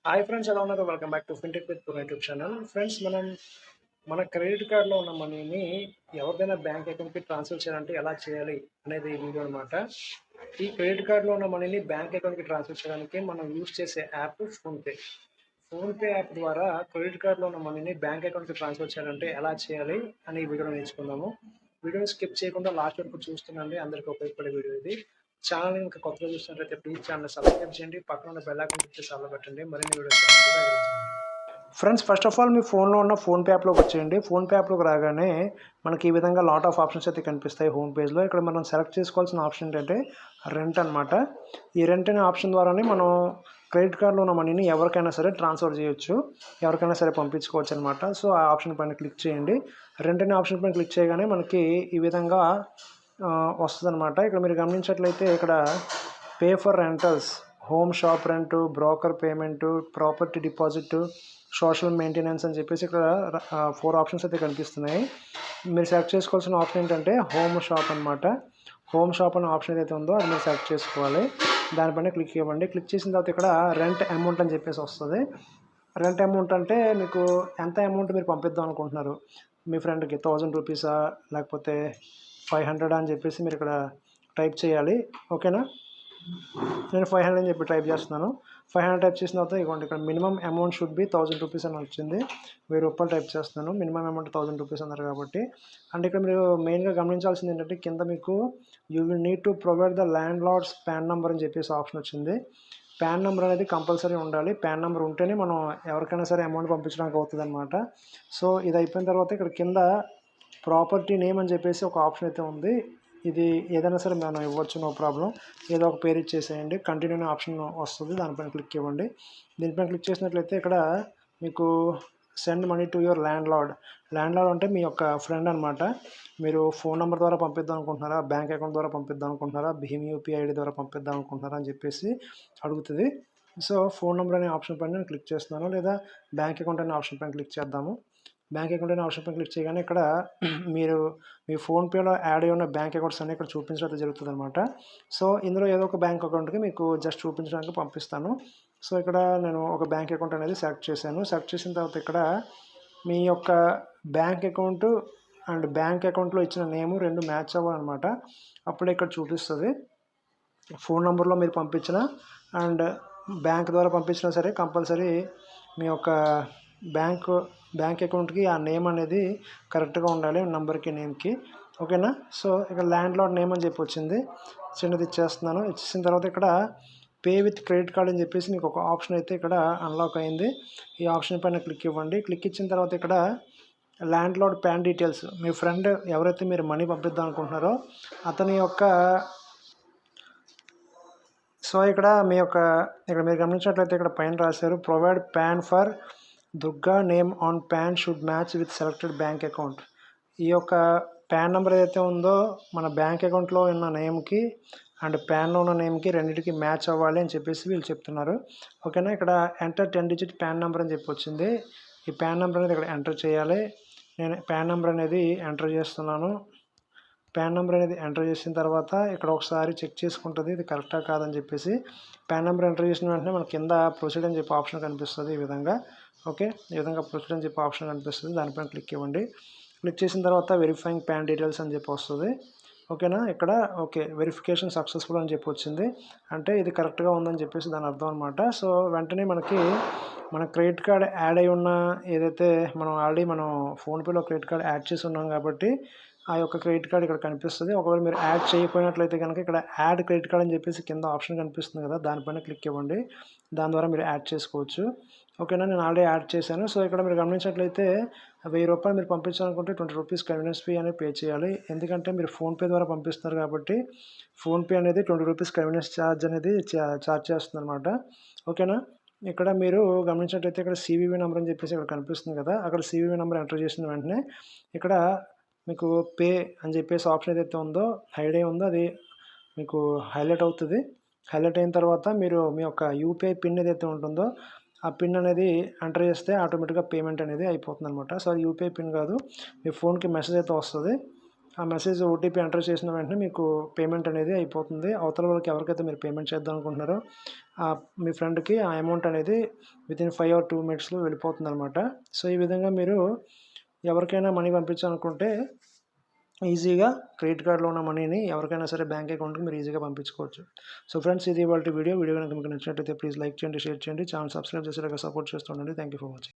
Hi friends, ఎలా ఉన్నారు? Welcome back to fintech with YouTube channel. Friends, మన credit కార్డ్లో ఉన్న మనీని ఎవరిదైనా బ్యాంక్ అకౌంట్కి ట్రాన్స్ఫర్ చేయాలంటే ఎలా చేయాలి అనేది ఈ వీడియో అనమాట. ఈ క్రెడిట్ కార్డ్లో ఉన్న మనీని బ్యాంక్ అకౌంట్కి ట్రాన్స్ఫర్ చేయడానికి మనం యూజ్ చేసే యాప్ ఫోన్పే. ఫోన్పే యాప్ ద్వారా క్రెడిట్ కార్డ్లో ఉన్న మనీని బ్యాంక్ అకౌంట్కి ట్రాన్స్ఫర్ చేయాలంటే ఎలా చేయాలి అని ఈ వీడియోలో నేర్చుకుందాము. వీడియోని స్కిప్ చేయకుండా లాస్ట్ వరకు చూస్తుండండి, అందరికీ ఉపయోగపడే వీడియో ఇది. ఛానల్ ఇంకా కొత్తగా చూసినట్లయితే ప్లీజ్ ఛానల్ సబ్స్క్రైబ్ చేయండి, పక్కన ఉన్న బెల్ ఐకాన్ క్లిక్ చేసి ఆల్ పెట్టండి, మరిన్ని videos friends. First of all మీ ఫోన్లో ఉన్న ఫోన్పే యాప్లోకి వచ్చేయండి. ఫోన్పే యాప్లోకి రాగానే మనకి ఈ విధంగా లాట్ ఆఫ్ ఆప్షన్స్ అయితే కనిపిస్తాయి హోమ్ పేజ్లో. ఇక్కడ మనం సెలెక్ట్ చేసుకోవాల్సిన ఆప్షన్ ఏంటంటే రెంట్ అనమాట. ఈ రెంట్ అనే ఆప్షన్ ద్వారానే మనం క్రెడిట్ కార్డులో ఉన్న మనీని ఎవరికైనా సరే ట్రాన్స్ఫర్ చేయొచ్చు, ఎవరికైనా సరే పంపించుకోవచ్చు అనమాట. సో ఆ ఆప్షన్ పైన క్లిక్ చేయండి. రెంట్ అనే ఆప్షన్ పైన క్లిక్ చేయగానే మనకి ఈ విధంగా వస్తుంది అనమాట. ఇక్కడ మీరు గమనించినట్లయితే ఇక్కడ pay for rentals, home shop rent, broker payment, property deposit, social maintenance అని చెప్పేసి ఇక్కడ 4 ఆప్షన్స్ అయితే కనిపిస్తున్నాయి. మీరు సెలెక్ట్ చేసుకోవాల్సిన ఆప్షన్ ఏంటంటే హోమ్ షాప్ అనమాట. హోమ్ షాప్ అనే ఆప్షన్ ఏదైతే ఉందో అది మీరు సెలెక్ట్ చేసుకోవాలి. దానిపైన క్లిక్ ఇవ్వండి. క్లిక్ చేసిన తర్వాత ఇక్కడ రెంట్ అమౌంట్ అని చెప్పేసి వస్తుంది. రెంట్ అమౌంట్ అంటే మీకు ఎంత అమౌంట్ మీరు పంపిద్దాం అనుకుంటున్నారు, మీ ఫ్రెండ్కి 1000 రూపీసా లేకపోతే 500 అని చెప్పేసి మీరు ఇక్కడ టైప్ చేయాలి. ఓకేనా, నేను 500 అని చెప్పి టైప్ చేస్తున్నాను. 500 టైప్ చేసిన తర్వాత ఇవ్వండి, ఇక్కడ minimum amount should be 1000 rupees అని వచ్చింది. 1000 రూపాయలు టైప్ చేస్తున్నాను. మినిమం అమౌంట్ 1000 రూపీస్ అన్నారు కాబట్టి. అండ్ ఇక్కడ మీరు మెయిన్గా గమనించాల్సింది ఏంటంటే కింద మీకు you will need to provide the landlord's PAN number అని చెప్పేసి ఆప్షన్ వచ్చింది. పాన్ నెంబర్ అనేది కంపల్సరీ ఉండాలి. పాన్ నెంబర్ ఉంటేనే మనం ఎవరికైనా సరే అమౌంట్ పంపించడానికి అవుతుంది అనమాట. సో ఇది అయిపోయిన తర్వాత ఇక్కడ కింద ప్రాపర్టీ నేమ్ అని చెప్పేసి ఒక ఆప్షన్ అయితే ఉంది. ఇది ఏదైనా సరే మనం ఇవ్వచ్చు, నో ప్రాబ్లం. ఏదో ఒక పేరు ఇచ్చేసేయండి. కంటిన్యూ అనే ఆప్షన్ వస్తుంది, దానిపైన క్లిక్ ఇవ్వండి. దీనిపైన క్లిక్ చేసినట్లయితే ఇక్కడ మీకు send money to your land lord. Land lord అంటే మీ యొక్క ఫ్రెండ్ అనమాట. మీరు ఫోన్ నెంబర్ ద్వారా పంపిద్దాం అనుకుంటున్నారా, బ్యాంక్ అకౌంట్ ద్వారా పంపిద్దాం అనుకుంటున్నారా, భీమ్ యూపీఐ ఐడి ద్వారా పంపిద్దాం అనుకుంటున్నారా అని చెప్పేసి అడుగుతుంది. సో ఫోన్ నెంబర్ అనే ఆప్షన్ పైన నేను క్లిక్ చేస్తున్నాను, లేదా బ్యాంక్ అకౌంట్ అనే ఆప్షన్ పైన క్లిక్ చేద్దాము. బ్యాంక్ అకౌంట్ అనే ఆప్షన్ పైన క్లిక్ చేయగానే ఇక్కడ మీరు మీ ఫోన్పేలో యాడ్ అయి ఉన్న బ్యాంక్ అకౌంట్స్ అన్నీ ఇక్కడ చూపించడం జరుగుతుంది అనమాట. సో ఇందులో ఏదో ఒక బ్యాంక్ అకౌంట్కి మీకు జస్ట్ చూపించడానికి పంపిస్తాను. సో ఇక్కడ నేను ఒక బ్యాంక్ అకౌంట్ అనేది సెలెక్ట్ చేశాను. సెలెక్ట్ చేసిన తర్వాత ఇక్కడ మీ యొక్క బ్యాంక్ అకౌంట్ అండ్ బ్యాంక్ అకౌంట్లో ఇచ్చిన నేము 2 మ్యాచ్ అవ్వాలన్నమాట. అప్పుడే ఇక్కడ చూపిస్తుంది. ఫోన్ నెంబర్లో మీరు పంపించిన అండ్ బ్యాంక్ ద్వారా పంపించినా సరే కంపల్సరీ మీ యొక్క బ్యాంక్ అకౌంట్కి ఆ నేమ్ అనేది కరెక్ట్గా ఉండాలి, నెంబర్కి నేమ్కి. ఓకేనా. సో ఇక్కడ ల్యాండ్ లార్డ్ నేమ్ అని చెప్పి వచ్చింది, చిన్నది ఇచ్చేస్తున్నాను. ఇచ్చేసిన తర్వాత ఇక్కడ పే విత్ క్రెడిట్ కార్డ్ అని చెప్పేసి మీకు ఒక ఆప్షన్ అయితే ఇక్కడ అన్లాక్ అయింది. ఈ ఆప్షన్ పైన క్లిక్ ఇవ్వండి. క్లిక్ ఇచ్చిన తర్వాత ఇక్కడ ల్యాండ్ లార్డ్ పాన్ డీటెయిల్స్, మీ ఫ్రెండ్ ఎవరైతే మీరు మనీ పంపిద్దాం అనుకుంటున్నారో అతని యొక్క, సో ఇక్కడ మీరు గమనించినట్లయితే ఇక్కడ పైన రాశారు provide pan for Durga name on pan should match with selected bank account. ఈ యొక్క పాన్ నెంబర్ ఏదైతే ఉందో మన బ్యాంక్ అకౌంట్లో ఉన్న నేమ్కి అండ్ పాన్లో ఉన్న నేమ్కి రెండింటికి మ్యాచ్ అవ్వాలి అని చెప్పేసి వీళ్ళు చెప్తున్నారు. ఓకేనా. ఇక్కడ ఎంటర్ 10 డిజిట్ పాన్ నెంబర్ అని చెప్పి వచ్చింది. ఈ పాన్ నెంబర్ అనేది ఇక్కడ ఎంటర్ చేయాలి. నేను పాన్ నెంబర్ అనేది ఎంటర్ చేస్తున్నాను. పాన్ నెంబర్ అనేది ఎంటర్ చేసిన తర్వాత ఇక్కడ ఒకసారి చెక్ చేసుకుంటుంది ఇది కరెక్టా కాదని చెప్పేసి. పాన్ నెంబర్ ఎంటర్ చేసిన వెంటనే మనకి కింద ప్రొసీడ్ అని చెప్పి ఆప్షన్ కనిపిస్తుంది ఈ విధంగా. ఓకే, ఈ విధంగా ప్రొసీడ్ అని చెప్పి ఆప్షన్ కనిపిస్తుంది, దానిపైన క్లిక్ ఇవ్వండి. క్లిక్ చేసిన తర్వాత వెరిఫైయింగ్ పాన్ డీటెయిల్స్ అని చెప్పి వస్తుంది. ఓకేనా. ఇక్కడ ఓకే వెరిఫికేషన్ సక్సెస్ఫుల్ అని చెప్పి వచ్చింది, అంటే ఇది కరెక్ట్గా ఉందని చెప్పేసి దాని అర్థం అనమాట. సో వెంటనే మనకి మన క్రెడిట్ కార్డ్ యాడ్ అయి ఉన్న ఏదైతే మనం ఆల్రెడీ ఫోన్పేలో క్రెడిట్ కార్డ్ యాడ్ చేసి ఉన్నాం కాబట్టి ఆ యొక్క క్రెడిట్ కార్డ్ ఇక్కడ కనిపిస్తుంది. ఒకవేళ మీరు యాడ్ చేయకపోయినట్లయితే కనుక ఇక్కడ యాడ్ క్రెడిట్ కార్డ్ అని చెప్పేసి కింద ఆప్షన్ కనిపిస్తుంది కదా, దానిపైన క్లిక్ ఇవ్వండి. దాని ద్వారా మీరు యాడ్ చేసుకోవచ్చు. ఓకేనా, నేను ఆల్రెడీ యాడ్ చేశాను. సో ఇక్కడ మీరు గమనించినట్లయితే 1000 రూపాయలు మీరు పంపించాలనుకుంటే 20 రూపీస్ కన్వీనియన్స్ ఫీ అనేది పే చేయాలి. ఎందుకంటే మీరు ఫోన్పే ద్వారా పంపిస్తున్నారు కాబట్టి ఫోన్పే అనేది 20 రూపీస్ కన్వీనియన్స్ ఛార్జ్ అనేది ఛార్జ్ చేస్తుంది అనమాట. ఓకేనా. ఇక్కడ మీరు గమనించినట్లయితే ఇక్కడ సివివి నెంబర్ అని చెప్పేసి ఇక్కడ కనిపిస్తుంది కదా, అక్కడ సివివి నెంబర్ ఎంటర్ చేసిన వెంటనే ఇక్కడ మీకు పే అని చెప్పేసి ఆప్షన్ ఏదైతే ఉందో హైడ్ అయి ఉందో అది మీకు హైలైట్ అవుతుంది. హైలైట్ అయిన తర్వాత మీరు మీ యొక్క యూపీఐ పిన్ ఏదైతే ఉంటుందో ఆ పిన్ అనేది ఎంటర్ చేస్తే ఆటోమేటిక్గా పేమెంట్ అనేది అయిపోతుంది అనమాట. సో అది యూపీఐ పిన్ కాదు, మీ ఫోన్కి మెసేజ్ అయితే వస్తుంది. ఆ మెసేజ్ ఓటీపీ ఎంటర్ చేసిన వెంటనే మీకు పేమెంట్ అనేది అయిపోతుంది. అవతల వాళ్ళకి ఎవరికైతే మీరు పేమెంట్ చేద్దాం అనుకుంటున్నారో మీ ఫ్రెండ్‌కి ఆ అమౌంట్ అనేది వితిన్ 5 ఆర్ 2 మినిట్స్‌లో వెళ్ళిపోతుందనమాట. సో, ఈ విధంగా మీరు ఎవరికైనా మనీ పంపించాలనుకుంటే ఈజీగా క్రెడిట్ కార్డ్‌లో ఉన్న మనీని ఎవరికైనా సరే బ్యాంక్ అకౌంట్‌కి మీరు ఈజీగా పంపించుకోవచ్చు. సో ఫ్రెండ్స్, ఇది ఇవాల్టి వీడియో. వీడియో గనుక మీకు నచ్చినట్లయితే ప్లీజ్ లైక్ చేయండి, షేర్ చేయండి. ఛానల్ సబ్స్క్రైబ్ చేసి ఇలాగ సపోర్ట్ చేస్తూ ఉండండి. Thank you for watching.